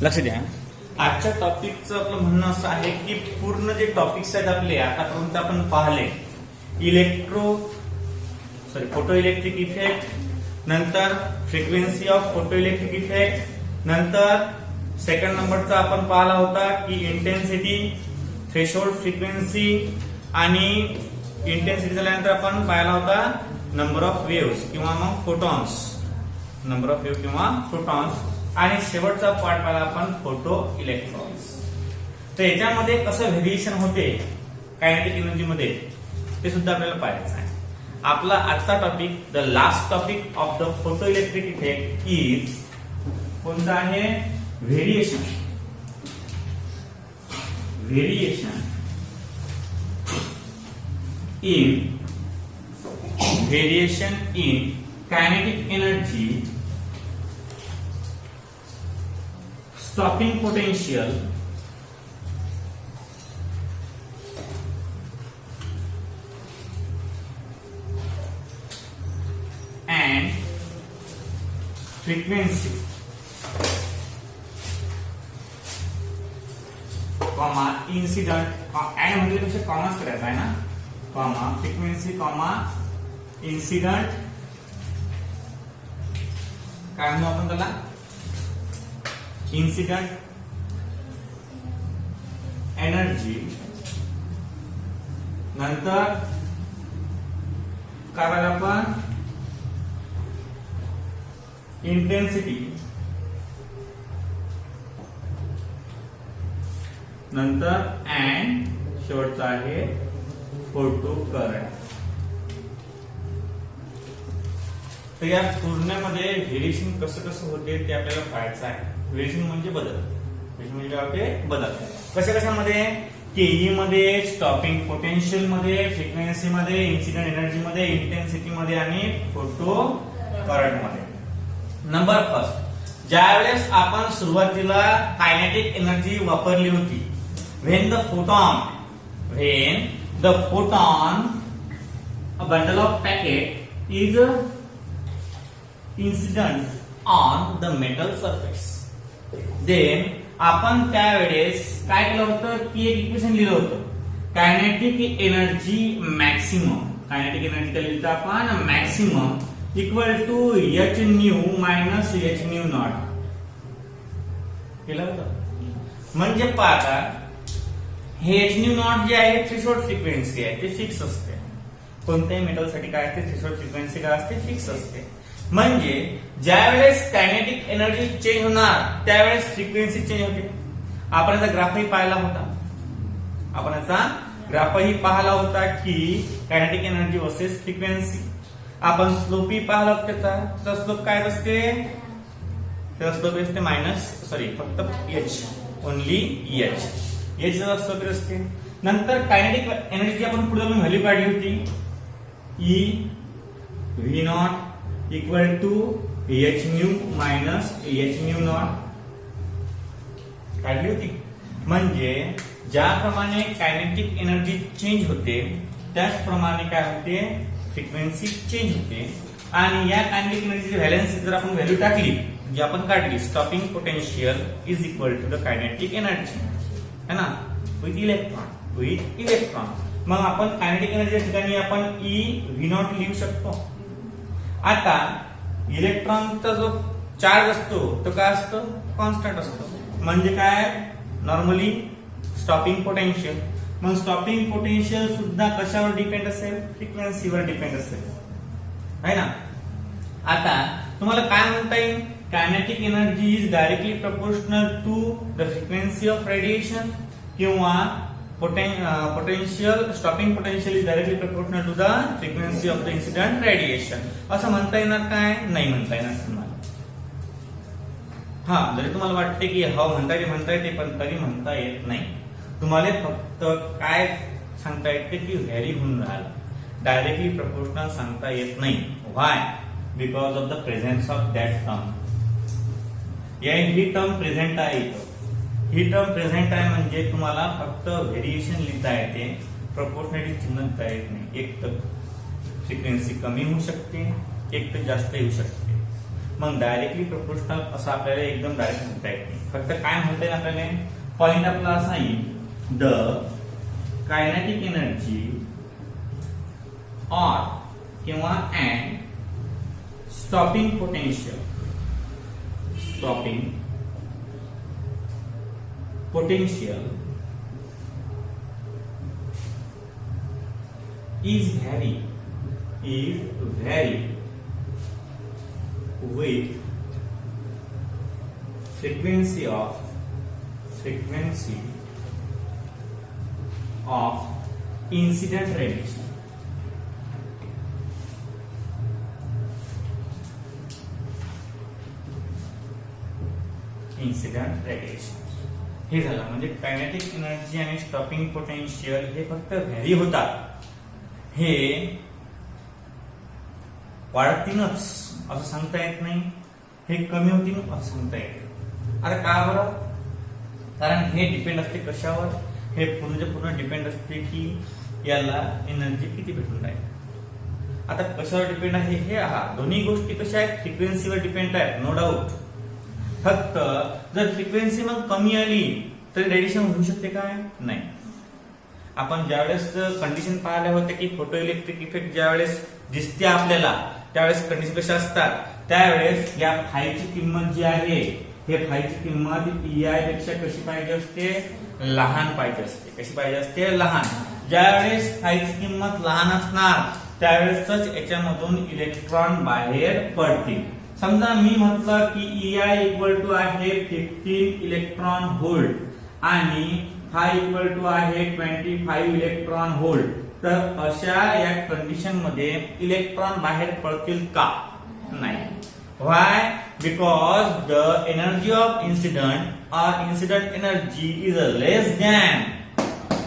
लक्ष द्या. आजच्या टॉपिकचं आपलं म्हणणं असं आहे की पूर्ण जे टॉपिक्स आहेत आपले आतापर्यंत आपण पाहिले, फोटो इलेक्ट्रिक इफेक्ट, नंतर frequency of photo electric effect, नंतर सेकंड नंबरचा आपण पाहिला होता की इंटेन्सिटी, थ्रेशोल्ड फ्रिक्वेन्सी, आणि इंटेन्सिटी झाल्यानंतर आपण पाहिला होता नंबर ऑफ वेव्स किंवा मग फोटॉन्स, नंबर ऑफ वेव्ह किंवा फोटॉन्स, आणि शेवटचा पार्ट पाहिला आपण फोटो इलेक्ट्रॉन्स. तर याच्यामध्ये कसं व्हेरिएशन होते कायनेटिक एनर्जी मध्ये ते सुद्धा आपल्याला पाहायचं आहे. आपला आजचा topic, the last topic of the photo electric effect is कोणता आहे? Variation. Variation in kinetic energy, stopping potential, and frequency, comma incident, and म्हणजे पेक्षा कॉमाच करायचा आहे ना, कॉमा फ्रिक्वेन्सी, कॉमा इंसिडेंट, काय म्हणू आपण त्याला, इंसिडेंट एनर्जी, नंतर काय करायला आपण इंटेन्सिटी, नंतर अँड शेवटचा आहे फोटो करंट. तर या पूर्णमध्ये व्हेरिएशन कसं कसं होते ते आपल्याला पाहायचं आहे. व्हेरिएशन म्हणजे बदल. व्हेरिएशन म्हणजे काय होते? बदल. कशा कशामध्ये? केई मध्ये, स्टॉपिंग पोटेन्शियल मध्ये, फ्रिक्वेन्सी मध्ये, इन्सिडेंट एनर्जी मध्ये, इंटेन्सिटी मध्ये आणि फोटो करंट मध्ये. नंबर फर्स्ट, ज्यावेळेस आपण सुरुवातीला कायनेटिक एनर्जी वापरली होती, when the photon, a bundle of packet is incident on the metal surface, then आपण त्यावेळेस काय केलं होतं की एक इक्वेशन लिहिलं होतं, kinetic energy maximum. Kinetic energy काय लिहिलं आपण? Maximum equal to H nu minus H nu naught केलं होतं. म्हणजे पाहता हे एच न्यू नॉट जे आहे थ्रेशोल्ड फ्रिक्वेन्सी आहे, ते फिक्स असते. कोणत्याही मेटलसाठी काय असते? थ्रेशोल्ड फ्रिक्वेन्सी काय असते? फिक्स असते. म्हणजे ज्यावेळेस कायनेटिक एनर्जी चेंज होणार त्यावेळेस फ्रिक्वेन्सी चेंज होते. आपण याचा ग्राफही पाहिला होता, की कायनेटिक एनर्जी वर्सेस फ्रिक्वेन्सी. आपण स्लोपही पाहिला होता त्याचा स्लोप काय असते? त्याचा स्लोप असते फक्त एच, ओनली एच. एच चा स्लोप असते. नंतर कायनेटिक एनर्जी आपण पुढे व्हॅल्यू काढली होती, E V naught equal to H nu minus H nu naught काढली होती. म्हणजे ज्याप्रमाणे कायनेटिक एनर्जी चेंज होते त्याचप्रमाणे काय होते? फ्रिक्वेन्सी चेंज होते. आणि या कायनेटिक एनर्जीची व्हॅलेन्सी जर आपण व्हॅल्यू टाकली, जी आपण काढली, stopping potential is equal to the kinetic energy, है ना, विथ इलेक्ट्रॉन. मग आपण कायनेटिक एनर्जी ठिकाणी आपण ई व्ही नॉट लिहू शकतो. आता इलेक्ट्रॉनचा जो चार्ज असतो तो काय असतो? कॉन्स्टंट असतो. म्हणजे काय? Normally stopping potential. मग स्टॉपिंग पोटेन्शियल सुद्धा कशावर डिपेंड असेल? फ्रिक्वेन्सीवर डिपेंड असेल, है ना. आता तुम्हाला काय म्हणता येईल? Kinetic energy is directly proportional to the frequency of radiation, किंवा potential, stopping potential is directly proportional to the frequency of the incident radiation. असं म्हणता येणार काय? नाही म्हणता येणार तुम्हाला. हा, जरी तुम्हाला वाटते की हा म्हणता येते पण तरी म्हणता येत नाही. तुम्हाला फक्त काय सांगता येते की व्हॅरी होऊन राहिलं, डायरेक्टली प्रपोर्शनल सांगता येत नाही. Why? Because of the presence of that term. ही टर्म प्रेझेंट आहे इथं. ही टर्म प्रेझेंट आहे म्हणजे तुम्हाला फक्त व्हेरिएशन लिहिता येते, प्रपोर्शनॅलिटी चिन्ह लिहिता येत नाही. एक तर फ्रिक्वेन्सी कमी होऊ शकते, एक तर जास्त येऊ शकते. मग डायरेक्टली प्रोपोर्शनल असं आपल्याला एकदम डायरेक्ट म्हणता येत नाही. फक्त काय म्हणता येईल आपल्याला, पॉइंट आपला असा येईल, द कायनेटिक एनर्जी और किंवा and stopping potential is vary with frequency of incident radiation. हे झालं म्हणजे कायनेटिक एनर्जी आणि स्टॉपिंग पोटेन्शियल हे फक्त व्हॅरी होतात, हे वाढतीनच असं सांगता येत नाही, हे कमी होतील असं सांगता येत. आता का बरं? कारण हे डिपेंड असते कशावर, हे पूर्ण डिपेंड असते की याला एनर्जी किती भेटून राहील. आता कशावर डिपेंड आहे हे, दोन्ही गोष्टी कशा आहेत, फ्रिक्वेन्सीवर डिपेंड आहेत, नो डाऊट. फक्त जर फ्रिक्वेन्सी मग कमी आली तर रेडिएशन होऊ शकते काय? नाही. आपण ज्यावेळेस कंडिशन पाहिल्या होत्या की फोटो इलेक्ट्रिक इफेक्ट ज्यावेळेस दिसते आपल्याला, त्यावेळेस कंडिशन कशा असतात, त्यावेळेस या फायची किंमत जी आहे, हे फायची किंमत EI पेक्षा कशी पाहिजे असते, लहान पाहिजे असते. कशी पाहिजे असते? लहान. ज्यावेळेस फायची किंमत लहान असणार त्यावेळेसच याच्यामधून इलेक्ट्रॉन बाहेर पडतील. समजा मी म्हटलं की EI इक्वल टू आहे 15 इलेक्ट्रॉन व्होल्ट आणि फाय इक्वल टू आहे 25 इलेक्ट्रॉन व्होल्ट, तर अशा या कंडिशन मध्ये इलेक्ट्रॉन बाहेर पडतील का? नाही. Why? Because the energy of incident or incident energy is less than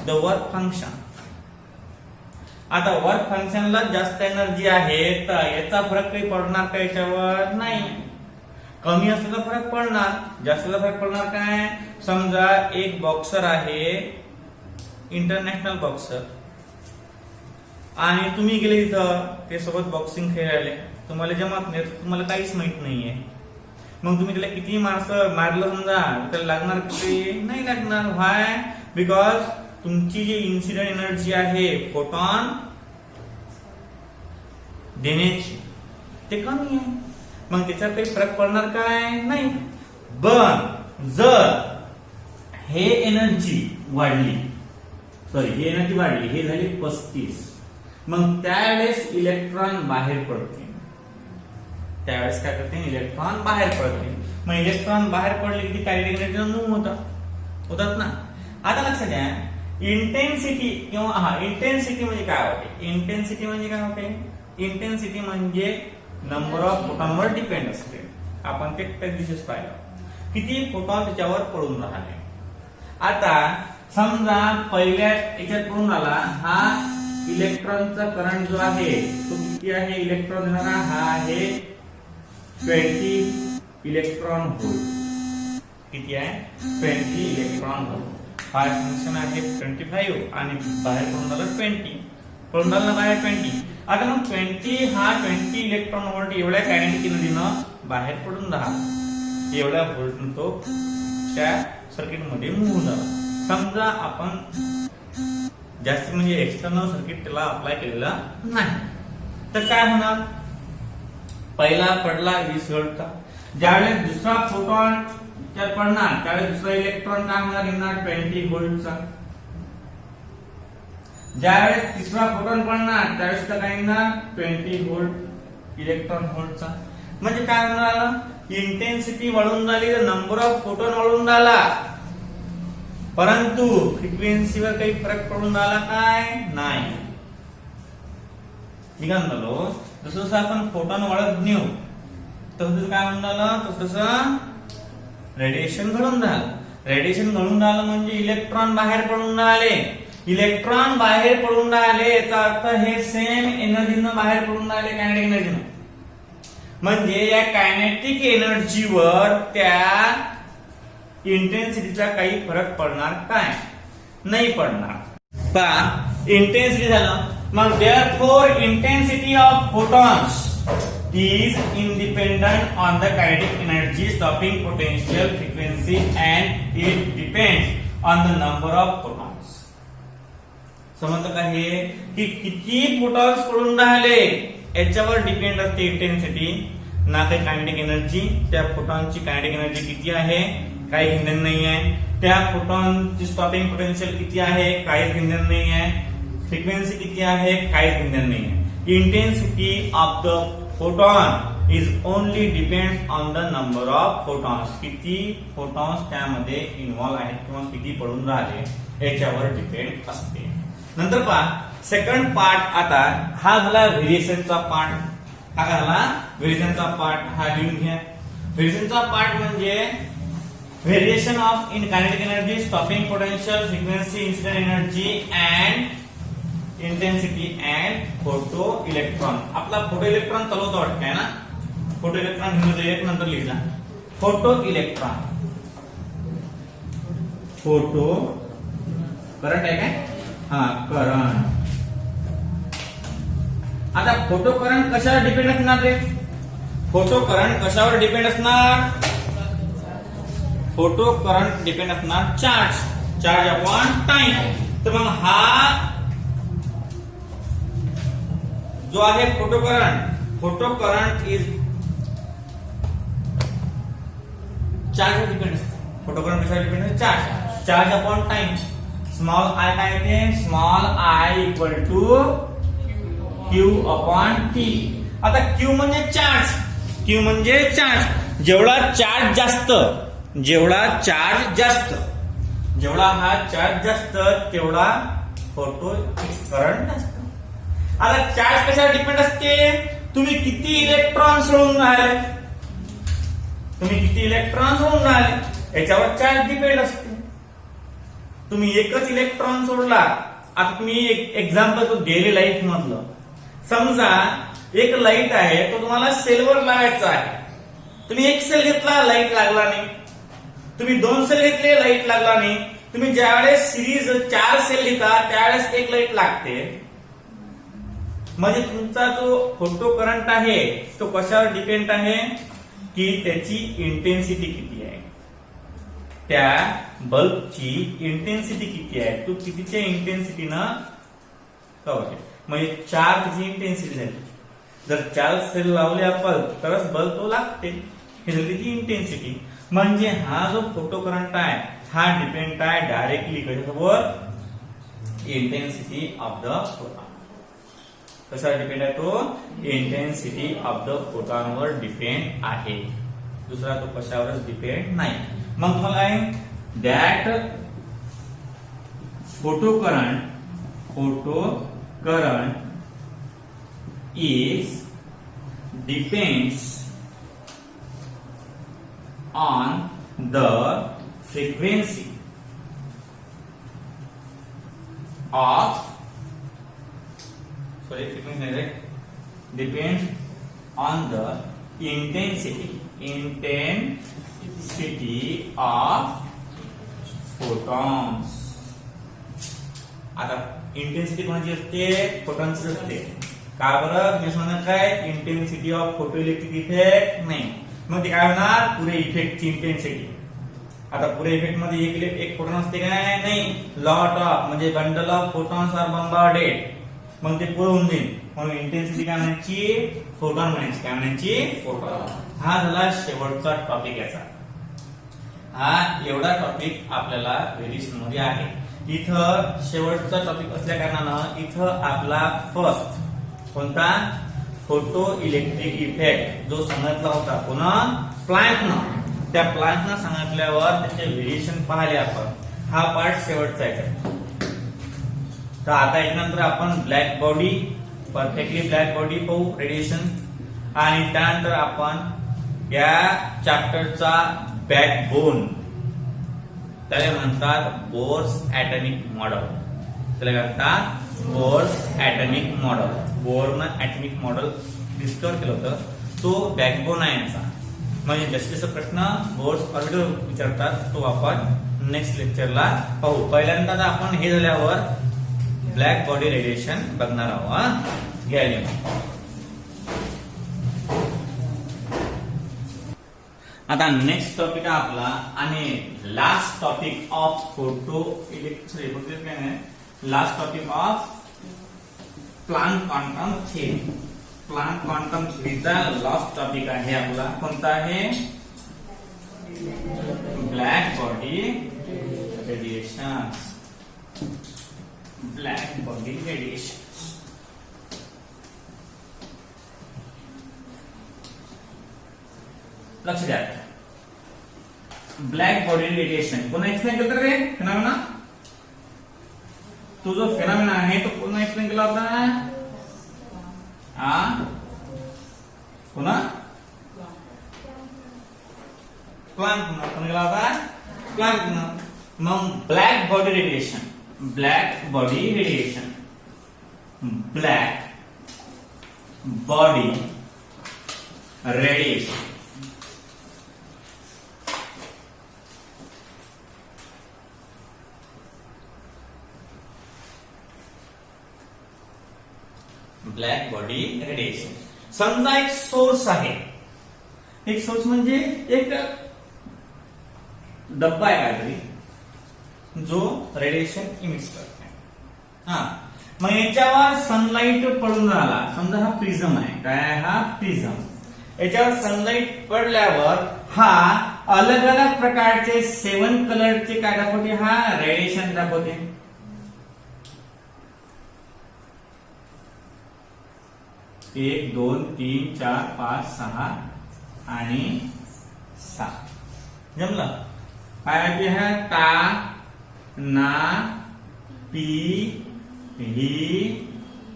the work function. आता वर्क फंक्शनला जास्त एनर्जी आहे तर याचा फरक काही पडणार का याच्यावर? नाही. कमी असलेला फरक पडणार, जास्तला फरक पडणार काय? समजा एक बॉक्सर आहे, इंटरनॅशनल बॉक्सर, आणि तुम्ही गेले तिथं ते सोबत बॉक्सिंग खेळायला, तुम्हाला जमत नाही, तुम्हाला काहीच माहित नाहीये, मग तुम्ही त्याला किती मारलं समजा त्याला लागणार किती? नाही लागणार. व्हाय? बिकॉज तुमची जी इन्सिडेंट एनर्जी आहे फोटॉन देण्याची ते कमी आहे, मग त्याच्यात काही फरक पडणार काय? नाही. पण जर हे एनर्जी वाढली, हे झाली 35, मग त्यावेळेस इलेक्ट्रॉन बाहेर पडते. त्यावेळेस काय करते? इलेक्ट्रॉन बाहेर पडते. मग इलेक्ट्रॉन बाहेर पडले की कायनेटिक एनर्जी मूव्ह होतात ना. आता लक्षात घ्या, इंटेन्सिटी किंवा इंटेन्सिटी म्हणजे काय होते? इंटेन्सिटी म्हणजे नंबर ऑफ फोटॉनवर डिपेंड असते. आपण ते त्या दिवशीच पाहिलं, किती फोटॉन त्याच्यावर पडून राहिले. आता समजा पहिल्या याच्यात पडून राहिला, हा इलेक्ट्रॉनचा करंट जो आहे तो किती आहे? इलेक्ट्रॉन देणारा हा आहे 20 इलेक्ट्रॉन व्होल्ट. किती आहे? 20 इलेक्ट्रॉन व्होल्ट. फाय फंक्शन आहे 25 आणि बाहेर पडून राहिलं 20, पडून राहिलं बाहेर 20. आता मग 20 इलेक्ट्रॉन व्होल्ट एवढ्या कायनेटिक एनर्जीनं बाहेर पडून राहा, एवढ्या व्होल्ट तो त्या सर्किट मध्ये मूव्ह झाला. समजा आपण जास्त म्हणजे एक्सटर्नल सर्किट त्याला अप्लाय केलेला नाही, तर काय होणार? पहिला पडला 20 व्होल्टचा, ज्यावेळेस दुसरा फोटॉन पडणार त्यावेळेस दुसरा इलेक्ट्रॉन काय होणार? येणार 20 व्होल्टचा. ज्यावेळेस तिसरा फोटॉन पडणार त्यावेळेस काय येणार? 20 व्होल्ट इलेक्ट्रॉन व्होल्टचा. म्हणजे काय होणार? इंटेन्सिटी वाढून झाली, नंबर ऑफ फोटॉन वाढून झाला, परंतु फ्रिक्वेन्सीवर काही फरक पडून राहिला काय? नाही. निघालो जसं जसं आपण फोटॉन वाढत नेऊ तसं काय म्हणून राहिलं, तसं रेडिएशन घडून राहिलं. रेडिएशन घडून राहिलं म्हणजे इलेक्ट्रॉन बाहेर पडून राहिले. इलेक्ट्रॉन बाहेर पडून राहिले याचा अर्थ हे सेम एनर्जीनं बाहेर पडून राहिले, कायनेटिक एनर्जीनं. म्हणजे या कायनेटिक एनर्जीवर त्या इंटेन्सिटीचा काही फरक पडणार काय? नाही पडणार. पण इंटेन्सिटी झालं, मग therefore intensity of photons is independent on the kinetic energy, stopping potential, frequency and it depends on the number of photons. समजलं का हे की किती फोटॉन्स पडून राहिले याच्यावर डिपेंड असते इंटेन्सिटी ना काही कायनेटिक एनर्जी. त्या फोटॉनची कायनेटिक एनर्जी किती आहे काही घेणं नाही आहे. त्या फोटॉनची स्टॉपिंग पोटेन्शियल किती आहे काहीच घेणं नाही आहे. फ्रिक्वेन्सी किती आहे काहीच घेणं नाही आहे. Intensity of the photon is only depends on the number of photons. किती फोटॉन्स त्यामध्ये इन्व्हॉल्व आहेत किंवा किती पडून राहिले याच्यावर डिपेंड असते. नंतर पहा सेकंड पार्ट. आता हा झाला व्हेरिएशनचा पार्ट. हा झाला व्हेरिएशनचा पार्ट. हा लिहून घ्या. व्हेरिएशनचा पार्ट म्हणजे variation of in kinetic energy, stopping potential, frequency, incident energy and intensity and photo electron. आपला फोटो इलेक्ट्रॉन चालवतो वाटतंय ना. फोटो इलेक्ट्रॉन घेऊन एक नंतर लिहिला. फोटो इलेक्ट्रॉन, फोटो करंट आहे काय. हा करंट. आता फोटो करंट कशावर डिपेंड असणार रे. फोटो करंट कशावर डिपेंड असणार. फोटो करंट डिपेंड असणार चार्ज अपॉन टाइम. तर मग हा जो आहे photo current is charge depend असते. फोटो करंट कशावर डिपेंड असते charge upon time. Small I काय येते small I equal to Q upon T. आता क्यू म्हणजे चार्ज. क्यू म्हणजे चार्ज. जेवढा चार्ज जास्त जेवढा हा चार्ज जास्त तेवढा फोटो करंट जास्त. आता चार्ज कशावर डिपेंड असते. तुम्ही किती इलेक्ट्रॉन सोडून राहिले याच्यावर चार्ज डिपेंड असते. तुम्ही एकच इलेक्ट्रॉन सोडला. आता तुम्ही एक एक्झाम्पल तो डेली लाईफ मधलं समजा एक लाईट आहे तो तुम्हाला सेलवर लावायचा आहे. तुम्ही एक सेल घेतला लाईट लागला नाही. तुम्ही 2 सेल घेतले लाईट लागला नाही. तुम्ही ज्यावेळेस सिरीज 4 सेल घेता त्यावेळेस एक लाईट लागते. म्हणजे तुमचा जो फोटो करंट आहे तो कशावर डिपेंड आहे की त्याची इंटेन्सिटी किती आहे. त्या बल्बची इंटेन्सिटी किती आहे. तो कितीच्या इंटेन्सिटीनं कव्हर आहे. म्हणजे 4 त्याची इंटेन्सिटी झाली. जर 4 सेल लावले आपण तरच बल्ब तो लागते. हे झाली त्याची इंटेन्सिटी. म्हणजे हा जो फोटो करंट आहे हा डिपेंड आहे डायरेक्टली कशावर इंटेन्सिटी ऑफ द फोटॉन. कशावर डिपेंड आहे तो इंटेन्सिटी ऑफ द फोटॉन वर डिपेंड आहे. दुसरा तो कशावरच डिपेंड नाही. मग काय that photo current is depends on the frequency of depends on the intensity of photons. आता इंटेन्सिटी कोणाची असते फोटॉनची असते. का बरं मी म्हणणार काय intensity of photo electric effect नाही. मग ते काय होणार पुरे इफेक्टची इंटेन्सिटी. आता पुरे इफेक्ट मध्ये एक फोटॉन असते काय नाही. लॉट ऑफ म्हणजे bundle of photons are bombarded. मग ते पुरे होऊन जाईल. म्हणून इंटेन्सिटी काय म्हणायची फोटॉन म्हणायची. काय म्हणायची फोटॉन. हा झाला शेवटचा टॉपिक याचा. हा एवढा टॉपिक आपल्याला व्हेरिएशन मध्ये आहे. इथं शेवटचा टॉपिक असल्या कारणानं इथं आपला फर्स्ट कोणता फोटो इलेक्ट्रिक इफेक्ट जो सांगितला होता पुन्हा प्लँकनं. त्या प्लँकनं सांगितल्यावर त्याचे व्हेरिएशन पाहिले आपण. हा पार्ट शेवटचा आहे. तर आता याच्यानंतर आपण black body perfectly black body पाहू रेडिएशन. आणि त्यानंतर आपण या चॅप्टरचा बॅकबोन त्याला म्हणतात बोर्स ऍटॉमिक मॉडेल. त्याला म्हणतात बोर्स ऍटॉमिक मॉडेल. बोरनं ऍटॉमिक मॉडेल डिस्कवर केलं होतं. तो बॅकबोन आहे याचा. म्हणजे जसे जसे प्रश्न बोर्स ऑर्बिटर विचारतात तो आपण नेक्स्ट लेक्चरला पाहू. पहिल्यांदा आपण हे झाल्यावर ब्लॅक बॉडी रेडिएशन बघणार आहोत. घ्यायला आता नेक्स्ट टॉपिक आहे आपला आणि last topic of photo electric last topic of Planck quantum theory. Planck quantum थ्रीचा लास्ट टॉपिक आहे आपला. कोणता आहे? Black body radiation. Black body radiation. लक्ष द्या. ब्लॅक बॉडी रेडिएशन कोण एक्सप्लेन करतो रे? फिनॉमिना. तो जो फिनॉमिना आहे तो कोण एक्सप्लेन केला होता? पुन्हा प्लांक कोण केला होता? प्लांक. मग black body radiation. Black body radiation. Black body radiation. Black body radiation. समजा एक सोर्स आहे. एक सोर्स म्हणजे एक डब्बा आहे काहीतरी जो रेडिएशन इमिट्स करतो. मग याच्यावर सनलाइट पडून राहिला. समजा हा प्रिझम आहे. काय? हा प्रिझम. याच्यावर सनलाइट पडल्यावर हा अलग अलग प्रकारचे 7 कलरचे काय दाखवते? हा रेडिएशन दाखवते. 1 2 3 4 5 6 आणि 7. जमलं? काय आहे? ता ना पी ही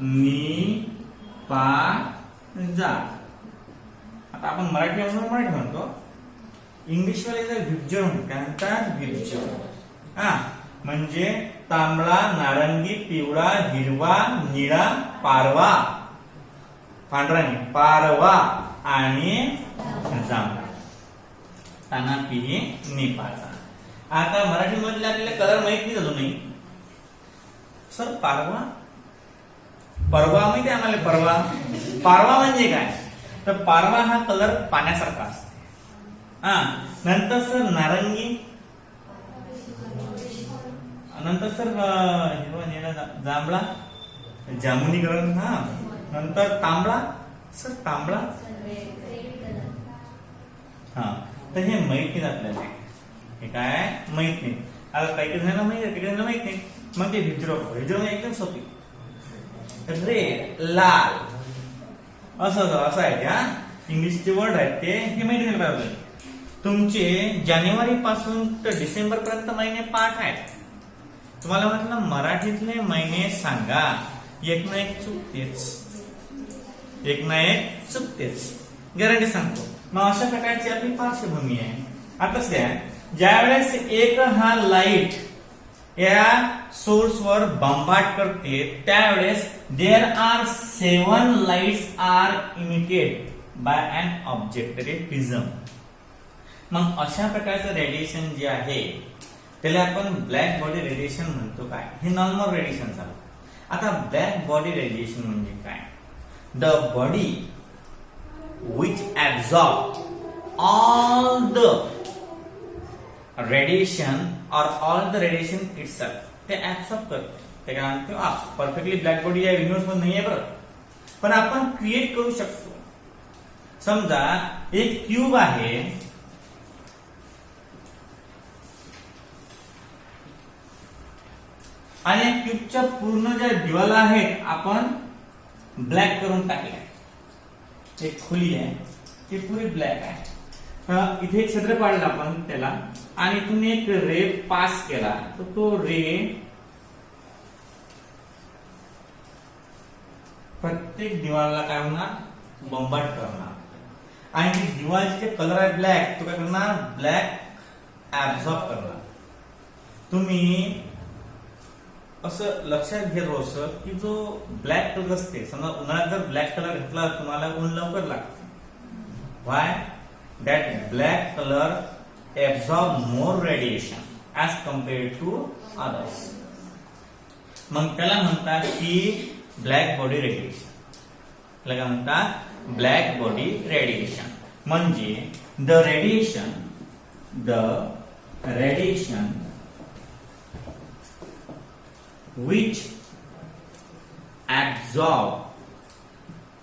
नी पा जा. आता आपण मराठी म्हणतो. इंग्लिश वाले व्हिज्युअल म्हणतात. व्हिज्युअल म्हणजे तांबडा, नारंगी, पिवळा, हिरवा, निळा, पारवा, पांढरा नाही, पारवा आणि जांभळा. ताना पिही निपाचा. आता मराठी मधले आपल्याला कलर माहित नाही अजूनही. सर पारवा, परवा माहिती आहे आम्हाला? परवा. पारवा म्हणजे काय? तर पारवा हा कलर पाण्यासारखा असतो. नंतर सर नारंगी. नंतर सर हिरवा, निळा, जांभळा, जामुनी कलर. नंतर तांबडा. सर तांबडा. तर हे माहित नाही आपल्याला. हे काय माहित नाही. आता काही काही जणांना माहित आहे, काही जणांना माहित नाही. मग ते व्हिज्युअल एकदम सोपी. रेड, लाल असं आहे. इंग्लिशचे वर्ड आहेत ते हे माहिती नाही पाहिजे. तुमचे जानेवारी पासून तर डिसेंबर पर्यंत महिने पाठ आहेत. तुम्हाला म्हटलं मराठीतले महिने सांगा. एक ना एक चुकतेच. एक ना एक चुकतेच. गॅरंटी सांगतो. मग अशा प्रकारची आपली पार्श्वभूमी आहे. आता ज्या वेळेस एक हा लाईट या सोर्स वर बंबार्ड करते त्यावेळेस there are 7 lights are emitted by an object. Prism. मग अशा प्रकारचं रेडिएशन जे आहे त्याला आपण ब्लॅक बॉडी रेडिएशन म्हणतो. काय? हे नॉर्मल रेडिएशन झालं. आता ब्लॅक बॉडी रेडिएशन म्हणजे काय? The body which absorb all the radiation और ऑल द रेडिएशन इटसेल्फ. ते ऍब्सॉर्ब करते. ते काय म्हणतो? परफेक्टली ब्लॅक बॉडी या युनिव्हर्स मध्ये नाहीये बरं, पण आपण क्रिएट करू शकतो. समजा एक क्यूब आहे. आणि या क्यूबच्या पूर्ण ज्या दिवाला आहेत आपण ब्लॅक करून टाकल्या. एक खुली आहे ती पुरी ब्लॅक आहे. इथे एक छिद्र पाडलं आपण त्याला आणि इथून एक रे पास केला तर तो रे प्रत्येक दिवाला काय होणार? बंबार्ड करणार. आणि ती दिवाळीचे कलर आहे ब्लॅक, तो काय करणार? ब्लॅक ऍब्झॉर्ब करणार. तुम्ही असं लक्षात घ्या रोज की जो ब्लॅक कलर असते, समजा उन्हाळ्यात जर ब्लॅक कलर घेतला तुम्हाला ऊन लवकर लागते. Why? That black colour absorb more radiation as compared to others. मग त्याला म्हणतात की ब्लॅक बॉडी रेडिएशन. त्याला काय म्हणतात? Black body radiation. म्हणजे the radiation which absorb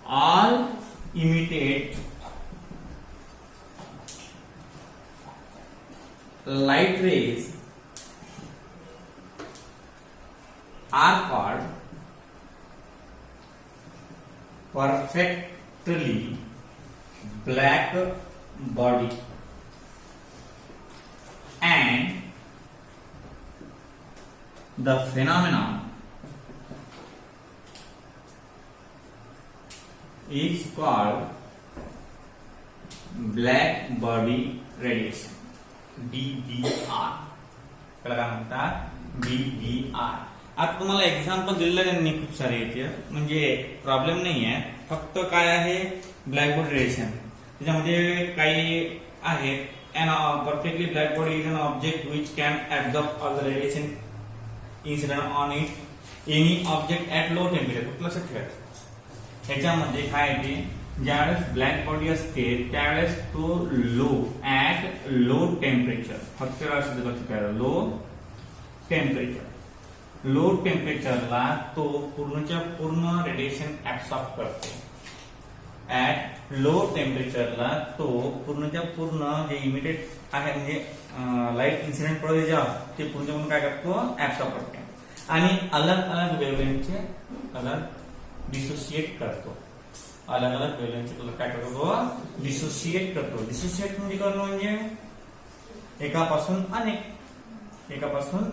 all emitted light rays are called perfectly black body, and the phenomenon is called black body radiation, BBR. त्याला काय म्हणतात? BBR. आता तुम्हाला एक्झाम्पल दिलेलं त्यांनी खूप सारे येते, म्हणजे प्रॉब्लेम नाही आहे, फक्त काय आहे ब्लॅक बॉडी रेडिएशन. त्याच्यामध्ये काही आहे an perfectly black body is an object which can absorb all the radiation incident on it any object at low temperature. खूप लक्षात ठेवायचं. ह्याच्यामध्ये काय आहे, ज्यावेळेस ब्लॅक बॉडी असते त्यावेळेस तो लो टेम्परेचर, फक्त लक्षात ठेवायचं लो टेम्परेचरला तो पूर्णच्या पूर्ण रेडिएशन ऍब्सॉर्ब करतो. ऍट लो टेम्परेचरला तो पूर्णच्या पूर्ण जे इमिटेड आहे म्हणजे लाईट इन्सिडेंट पडते जेव्हा ते पूर्ण पूर्ण काय करतो, ऍब्सॉर्ब करतो आणि अलग अलग वेव्हलेंथचे कलर डिसोसिएट करतो. अलग अलग वेव्हलेंथचे कलर काय करतो, डिसोसिएट करतो. डिसोसिएट म्हणजे करणं म्हणजे एकापासून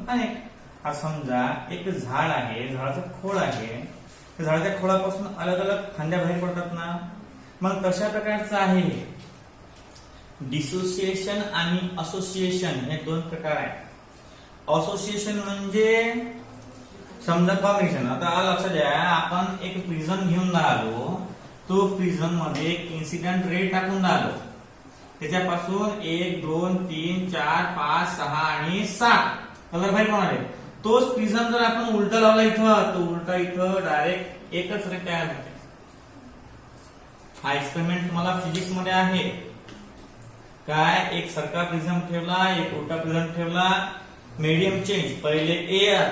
अनेक. हा समजा एक झाड आहे, झाडाचं खोड आहे, त्या झाडाच्या खोडापासून अलग अलग फांद्या बाहेर पडतात ना, मग कशा प्रकारचं आहे डिसोसिएशन आणि असोसिएशन हे दोन प्रकार आहेत. असोसिएशन म्हणजे समजा कॉम्बिनेशन. आता लक्षात घ्या, आपण एक प्रिझम घेऊन राहिलो, तो प्रिझम मध्ये एक इन्सिडेंट रे टाकून राहिलो, त्याच्यापासून 1 2 3 4 5 6 आणि 7 कलर बाहेर पडणार आहे. तोच प्रिझम जर आपण उलटा लावला इथं, तो उलटा इथं डायरेक्ट एकच रे तयार होते. हा एक्सपेरिमेंट तुम्हाला फिजिक्स मध्ये आहे. काय, एक सरका प्रिझम ठेवला, एक उलटा प्रिझम ठेवला, मीडियम चेंज, पहिले एअर,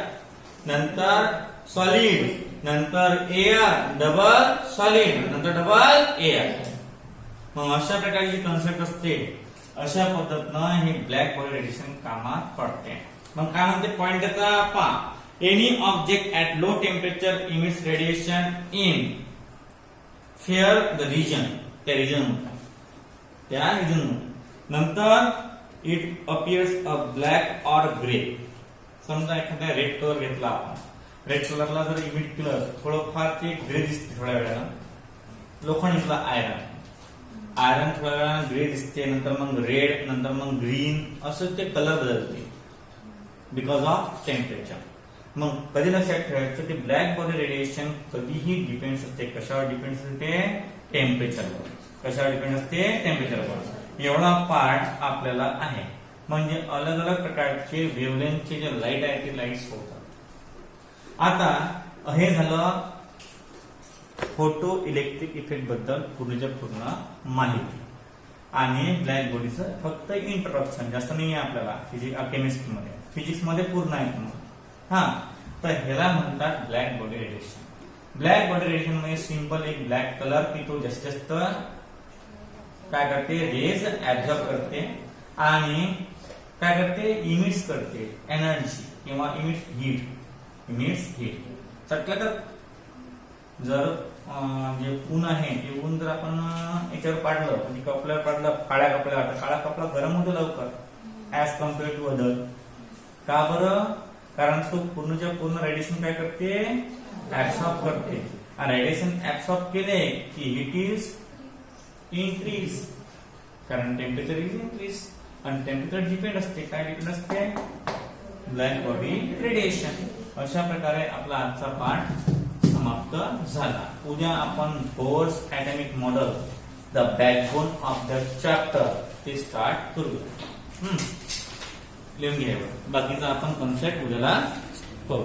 नंतर सॉलिड, नंतर एअर, डबल सॉलिड, नंतर डबल एअर. मग अशा प्रकारची कन्सेप्ट असते. अशा पद्धतीनं हे ब्लॅक बॉडी रेडिएशन कामात पडते. मग काय म्हणते पॉइंट त्याचा पहा, any object at low temperature emits radiation in fair the region, त्या रिजन नंतर it appears a black or grey. समजा एखादा रेड कलर घेतला आपण, रेड कलरला जर इमिट केलं थोडंफार ते ग्रे दिसते थोड्या वेळानं. लोखंड घेतला आयरन थोड्या वेळानं ग्रे दिसते, नंतर मग रेड, नंतर मग ग्रीन, असं ते कलर बदलते बिकॉज ऑफ टेम्परेचर. मग कधी लक्षात ठेवायचं की ब्लॅक बॉडी रेडिएशन कधीही डिपेंड्स असते, कशावर डिपेंड्स असते, टेम्परेचरवर. कशावर डिपेंड असते, टेम्परेचरवर. एवढा पार्ट आपल्याला आहे. म्हणजे अलग अलग प्रकारचे वेव्हलेंथचे जे लाईट आहे ते लाईट्स होतात. आता हे झालं फोटो इलेक्ट्रिक इफेक्ट बद्दल पूर्णच्या पूर्ण माहिती आणि ब्लॅक बॉडीचं फक्त इंट्रोडक्शन, जास्त नाही आहे आपल्याला केमिस्ट्री मध्ये. फिजिक्स मध्ये पूर्ण आहे तुम्हाला. तर ह्याला म्हणतात black body radiation. Black body radiation म्हणजे सिंपल एक ब्लॅक कलर की तो जास्तीत जास्त काय करते, रेज ऍब्झॉर्ब करते आणि काय करते, इमिट्स करते एनर्जी किंवा इमिट्स हीट. चटलं तर जर जे ऊन आहे ते ऊन जर आपण याच्यावर पाडलं, म्हणजे कपड्यावर पाडलं, काळ्या कपड्यावर, काळा कपडा गरम होतो लवकर ऍज कम्पेअर टू अदर. का बरं, कारण तो पूर्णच्या पूर्ण रेडिएशन काय करते, ऍब्सॉर्ब करते. आणि रेडिएशन ऍब्सॉर्ब केले की हिट इज इन्क्रीज, कारण टेम्परेचर इज इन्क्रीज. आणि टेम्परेचर डिपेंड असते, काय डिपेंड असते, ब्लॅक बॉडी रेडिएशन. अशा प्रकारे आपला आजचा पाठ समाप्त झाला. उद्या आपण Bohr's atomic model, the backbone of the chapter, ते स्टार्ट करूया. लिहून घ्यावं. बाकीचा आपण कन्सेप्ट उद्याला पाहू.